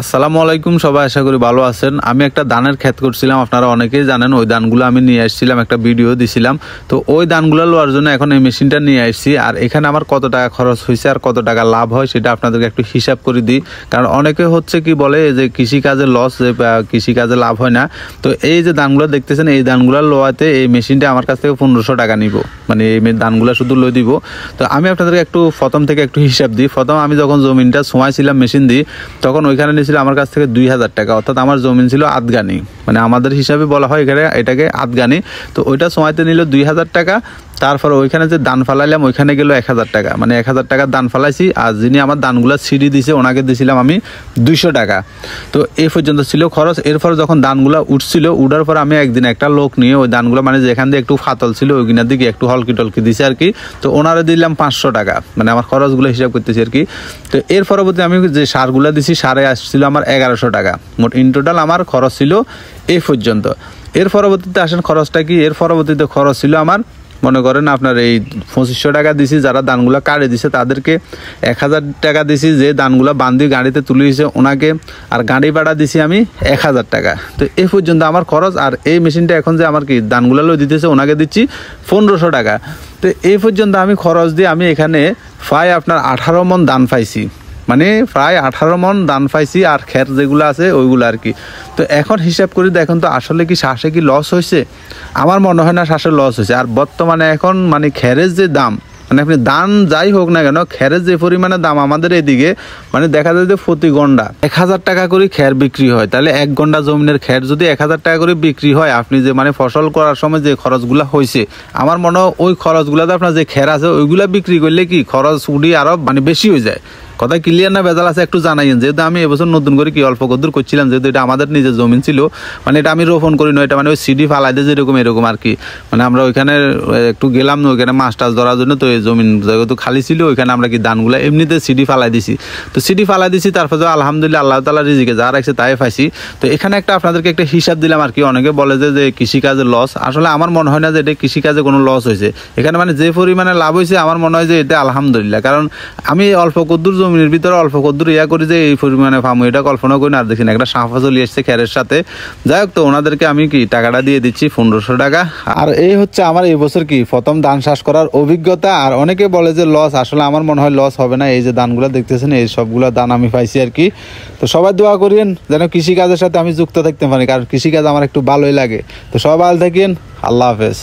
আসসালামু আলাইকুম, সবাই আশা করি ভালো আছেন। আমি একটা ধানের ক্ষেত করছিলাম, আপনারা অনেকেই জানেন। ওই ধানগুলো আমি নিয়ে আসছিলাম, একটা ভিডিও দিছিলাম। তো ওই ধানগুলো লওয়ার জন্য এখন এই মেশিনটা নিয়ে আসছি। আর এখানে আমার কত টাকা খরচ হয়েছে আর কত টাকা লাভ হয় সেটা আপনাদেরকে একটু হিসাব করে দিই। কারণ অনেকে হচ্ছে কি বলে যে কৃষিকাজে লস, যে কৃষিকাজে লাভ হয় না। তো এই যে ধানগুলো দেখতেছেন, এই ধানগুলো লোয়াতে এই মেশিনটা আমার কাছ থেকে 1500 টাকা নিব, মানে এই ধানগুলো শুধু লই দিব। তো আমি আপনাদেরকে একটু প্রথম থেকে একটু হিসাব দিই। প্রথম আমি যখন জমিনটা ছোঁয়াইছিলাম মেশিন দিই, তখন ওইখানে নিয়েছিল আমার কাছ থেকে 2000 টাকা, অর্থাৎ আমার জমিন ছিল আধগানি, মানে আমাদের হিসাবে বলা হয় এটাকে আধগানি। তো ওইটা সময়তে নিল 2000 টাকা। তারপর ওইখানে যে দান ফালাইলাম ওইখানে গেল 1000 টাকা, মানে 1000 টাকার দান ফালাইছি। আর যিনি আমার দানগুলো সিডি দিছে ওনাকে দিয়েছিলাম আমি 200 টাকা। তো এই পর্যন্ত ছিল খরচ। এরপর যখন দানগুলো উঠছিল, উঠার পর আমি একদিন একটা লোক নিয়ে ওই দানগুলো, মানে যেখান দিয়ে একটু ফাতল ছিল ওইখানের দিকে একটু হলকি টলকি দিছে আর কি। তো ওনারা দিলাম 500 টাকা, মানে আমার খরচগুলো হিসাব করতেছি আর কি। তো এর পরবর্তী আমি যে সারগুলো দিছি, সারে আসছিল আমার 1100 টাকা। মোট ইন টোটাল আমার খরচ ছিল এই পর্যন্ত। এর পরবর্তীতে আসেন খরচটা কি। এর পরবর্তীতে খরচ ছিল আমার, মনে করেন আপনার এই 2500 টাকা দিছি, যারা দানগুলো কাটে দিছে তাদেরকে 1000 টাকা দিছি, যে দানগুলো বান্ধি গাড়িতে তুলে দিয়েছে ওনাকে, আর গাড়ি ভাড়া দিছি আমি 1000 টাকা। তো এই পর্যন্ত আমার খরচ। আর এই মেশিনটা এখন যে আমার কি দানগুলো লই দিতেছে ওনাকে দিচ্ছি 1500 টাকা। তো এই পর্যন্ত আমি খরচ দিয়ে আমি এখানে প্রায় আপনার 18 মণ দান পাইছি, মানে প্রায় 18 মণ দান পাইছি। আর খের যেগুলো আছে ওইগুলো আর কি। তো এখন হিসাব করে দেখুন তো আসলে কি শ্বাসে কি লস হয়েছে? আমার মনে হয় না শ্বাসে লস হয়েছে। আর বর্তমানে এখন মানে খেরের যে দাম, মানে আপনি দান যাই হোক না কেন, খেরের যে পরিমাণে দাম আমাদের এদিকে, মানে দেখা যায় যে প্রতি গন্ডা 1000 টাকা করে খের বিক্রি হয়। তাহলে 1 গন্ডা জমিনের খের যদি 1000 টাকা করে বিক্রি হয়, আপনি যে মানে ফসল করার সময় যে খরচগুলো হয়েছে, আমার মনে হয় ওই খরচগুলোতে আপনার যে খের আছে ওইগুলা বিক্রি করলে কি খরচ উঠি আরো মানে বেশি হয়ে যায়। কথা ক্লিয়ার না ভেজাল আছে একটু জানাইন। যেহেতু আমি এবছর নতুন করে কি অল্প কদ্দুর করছিলাম, যেহেতু এটা আমাদের নিজের জমিন ছিল, মানে এটা আমি রোপণ করি না, এটা মানে ওই সিডি ফালাই দিয়ে যেরকম এরকম আর কি। মানে আমরা ওইখানে একটু গেলাম না, ওইখানে মাছ টাছ ধরার জন্য। তো এই জমিন যেহেতু খালি ছিল, ওইখানে আমরা কি ধানগুলো এমনিতে সিডি ফালাই দিছি। তো সিডি ফালাই দিছি, তারপরে আলহামদুলিল্লাহ আল্লাহ তাআলা রিজিকে যা রাখছে তাই পাইছি। তো এখানে একটা আপনাদেরকে একটা হিসাব দিলাম আর কি। অনেকে বলে যে কৃষিকাজে লস, আসলে আমার মনে হয় না যে এটা কৃষিকাজে কোনো লস হয়েছে। এখানে মানে যে পরিমাণে লাভ হয়েছে আমার মনে হয় যে এটা আলহামদুলিল্লাহ। কারণ আমি অল্প কদ্দুর জমিনের ভিতরে অল্প কদ্দুর ইয়া করি যে এই পরিমাণে ফার্ম, এটা কল্পনা করি না। আর দেখি না একটা সাফা চলে এসছে খেরের সাথে। যাই হোক, তো ওনাদেরকে আমি কি টাকাটা দিয়ে দিচ্ছি 1500 টাকা। আর এই হচ্ছে আমার এই বছর কি প্রথম ধান চাষ করার অভিজ্ঞতা। আর অনেকে বলে যে লস, আসলে আমার মনে হয় লস হবে না। এই যে ধানগুলো দেখতেছেন, এই সবগুলো ধান আমি পাইছি আর কি। তো সবাই দোয়া করেন যেন কৃষিকাজের সাথে আমি যুক্ত থাকতে পারি, কারণ কৃষিকাজ আমার একটু ভালোই লাগে। তো সবাই ভালো থাকেন, আল্লাহ হাফেজ।